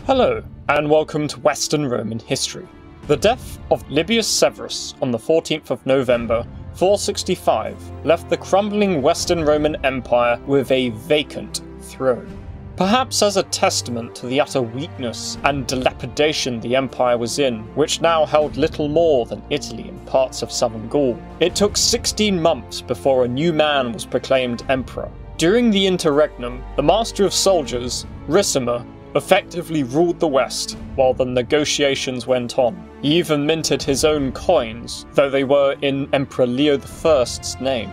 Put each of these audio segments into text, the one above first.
Hello, and welcome to Western Roman history. The death of Libius Severus on the 14th of November, 465, left the crumbling Western Roman Empire with a vacant throne. Perhaps as a testament to the utter weakness and dilapidation the empire was in, which now held little more than Italy and parts of southern Gaul. It took 16 months before a new man was proclaimed emperor. During the interregnum, the master of soldiers, Ricimer, effectively ruled the West while the negotiations went on. He even minted his own coins, though they were in Emperor Leo I's name.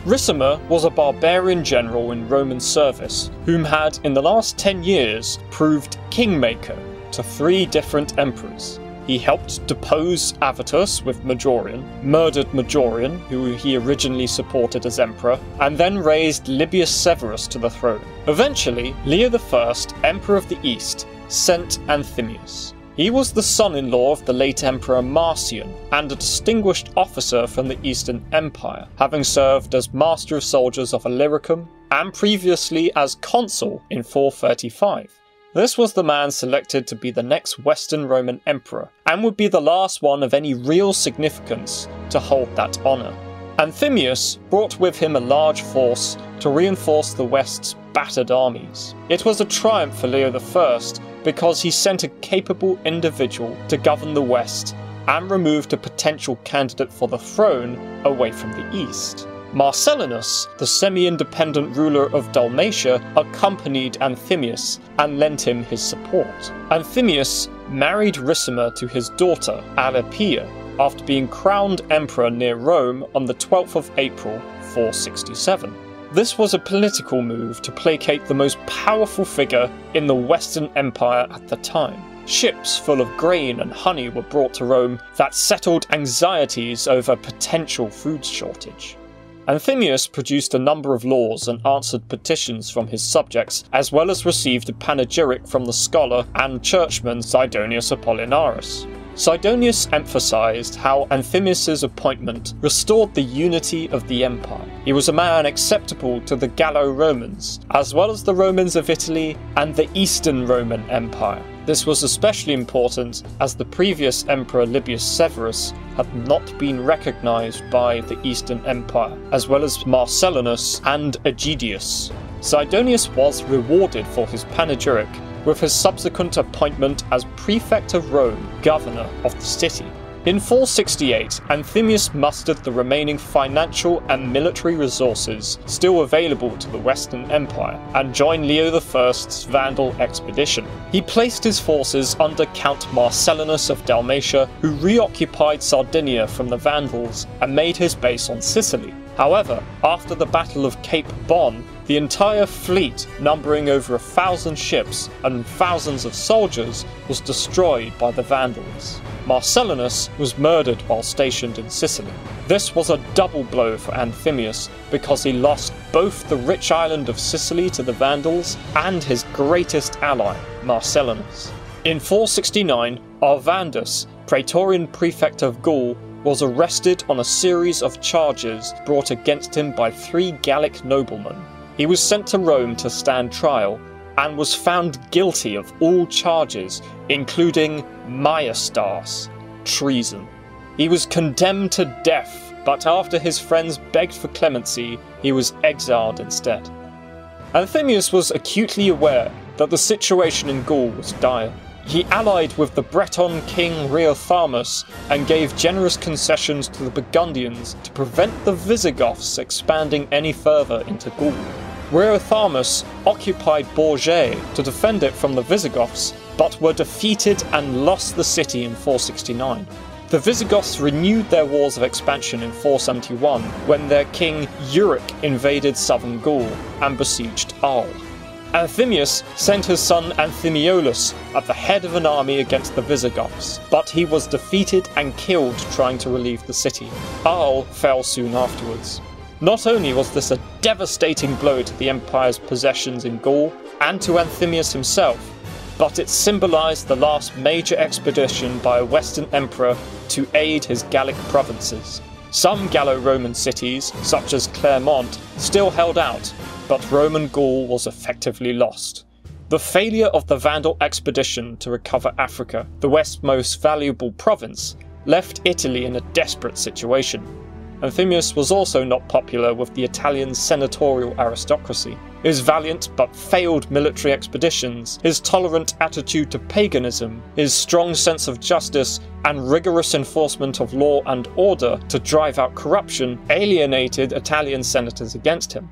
Ricimer was a barbarian general in Roman service, whom had in the last 10 years proved kingmaker to 3 different emperors. He helped depose Avitus with Majorian, murdered Majorian, who he originally supported as emperor, and then raised Libius Severus to the throne. Eventually, Leo I, Emperor of the East, sent Anthemius. He was the son-in-law of the late Emperor Marcian, and a distinguished officer from the Eastern Empire, having served as Master of Soldiers of Illyricum, and previously as consul in 435. This was the man selected to be the next Western Roman emperor, and would be the last one of any real significance to hold that honour. Anthemius brought with him a large force to reinforce the West's battered armies. It was a triumph for Leo I because he sent a capable individual to govern the West and removed a potential candidate for the throne away from the East. Marcellinus, the semi-independent ruler of Dalmatia, accompanied Anthemius and lent him his support. Anthemius married Ricimer to his daughter, Olybrius, after being crowned emperor near Rome on the 12th of April, 467. This was a political move to placate the most powerful figure in the Western Empire at the time. Ships full of grain and honey were brought to Rome that settled anxieties over potential food shortage. Anthemius produced a number of laws and answered petitions from his subjects, as well as received a panegyric from the scholar and churchman Sidonius Apollinaris. Sidonius emphasized how Anthemius's appointment restored the unity of the empire. He was a man acceptable to the Gallo-Romans, as well as the Romans of Italy and the Eastern Roman Empire. This was especially important as the previous emperor Libius Severus had not been recognized by the Eastern Empire, as well as Marcellinus and Aegidius. Sidonius was rewarded for his panegyric with his subsequent appointment as prefect of Rome, governor of the city. In 468, Anthemius mustered the remaining financial and military resources still available to the Western Empire and joined Leo I's Vandal expedition. He placed his forces under Count Marcellinus of Dalmatia, who reoccupied Sardinia from the Vandals and made his base on Sicily. However, after the Battle of Cape Bon, the entire fleet, numbering over 1,000 ships and thousands of soldiers, was destroyed by the Vandals. Marcellinus was murdered while stationed in Sicily. This was a double blow for Anthemius because he lost both the rich island of Sicily to the Vandals and his greatest ally, Marcellinus. In 469, Arvandus, praetorian prefect of Gaul, was arrested on a series of charges brought against him by 3 Gallic noblemen. He was sent to Rome to stand trial and was found guilty of all charges, including maiestas, treason. He was condemned to death, but after his friends begged for clemency, he was exiled instead. Anthemius was acutely aware that the situation in Gaul was dire. He allied with the Breton king Reothamus and gave generous concessions to the Burgundians to prevent the Visigoths expanding any further into Gaul. Reothamus occupied Bourges to defend it from the Visigoths, but were defeated and lost the city in 469. The Visigoths renewed their wars of expansion in 471 when their king Euric invaded southern Gaul and besieged Arles. Anthemius sent his son Anthemiolus at the head of an army against the Visigoths, but he was defeated and killed trying to relieve the city. Arles fell soon afterwards. Not only was this a devastating blow to the empire's possessions in Gaul and to Anthemius himself, but it symbolised the last major expedition by a Western emperor to aid his Gallic provinces. Some Gallo-Roman cities, such as Clermont, still held out, but Roman Gaul was effectively lost. The failure of the Vandal expedition to recover Africa, the West's most valuable province, left Italy in a desperate situation. Anthemius was also not popular with the Italian senatorial aristocracy. His valiant but failed military expeditions, his tolerant attitude to paganism, his strong sense of justice, and rigorous enforcement of law and order to drive out corruption alienated Italian senators against him.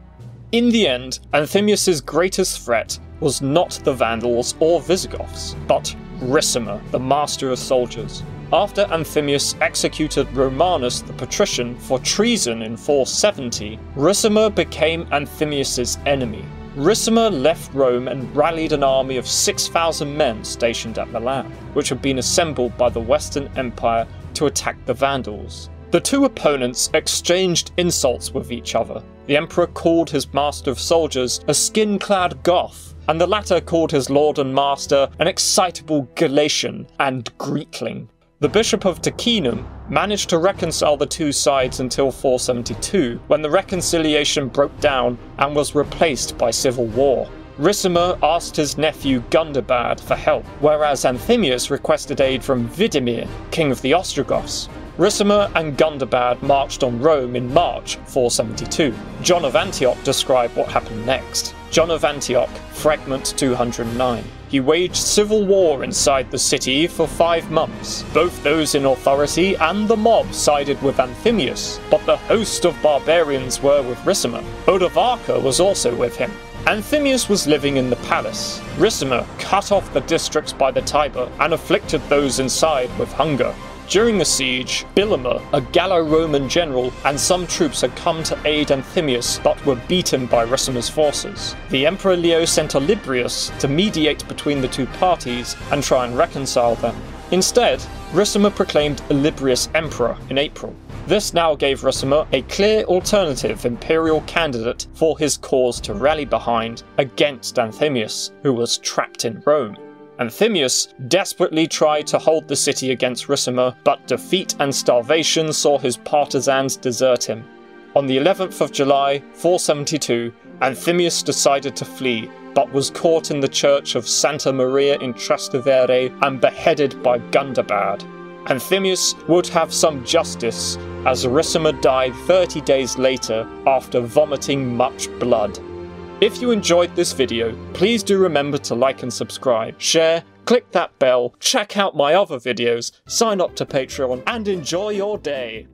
In the end, Anthemius' greatest threat was not the Vandals or Visigoths, but Ricimer, the master of soldiers. After Anthemius executed Romanus the patrician for treason in 470, Ricimer became Anthemius' enemy. Ricimer left Rome and rallied an army of 6,000 men stationed at Milan, which had been assembled by the Western Empire to attack the Vandals. The two opponents exchanged insults with each other. The emperor called his master of soldiers a skin-clad Goth, and the latter called his lord and master an excitable Galatian and Greekling. The Bishop of Ticinum managed to reconcile the two sides until 472, when the reconciliation broke down and was replaced by civil war. Ricimer asked his nephew Gundobad for help, whereas Anthemius requested aid from Widimir, king of the Ostrogoths. Ricimer and Gundobad marched on Rome in March 472. John of Antioch described what happened next. John of Antioch, fragment 209. He waged civil war inside the city for 5 months. Both those in authority and the mob sided with Anthemius, but the host of barbarians were with Ricimer. Odovacar was also with him. Anthemius was living in the palace. Ricimer cut off the districts by the Tiber and afflicted those inside with hunger. During the siege, Bilimer, a Gallo-Roman general, and some troops had come to aid Anthemius but were beaten by Ricimer's forces. The Emperor Leo sent Olybrius to mediate between the two parties and try and reconcile them. Instead, Ricimer proclaimed Olybrius emperor in April. This now gave Ricimer a clear alternative imperial candidate for his cause to rally behind against Anthemius, who was trapped in Rome. Anthemius desperately tried to hold the city against Ricimer, but defeat and starvation saw his partisans desert him. On the 11th of July, 472, Anthemius decided to flee, but was caught in the church of Santa Maria in Trastevere and beheaded by Gundobad. Anthemius would have some justice, as Ricimer died 30 days later after vomiting much blood. If you enjoyed this video, please do remember to like and subscribe, share, click that bell, check out my other videos, sign up to Patreon, and enjoy your day!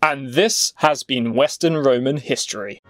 And this has been Western Roman History.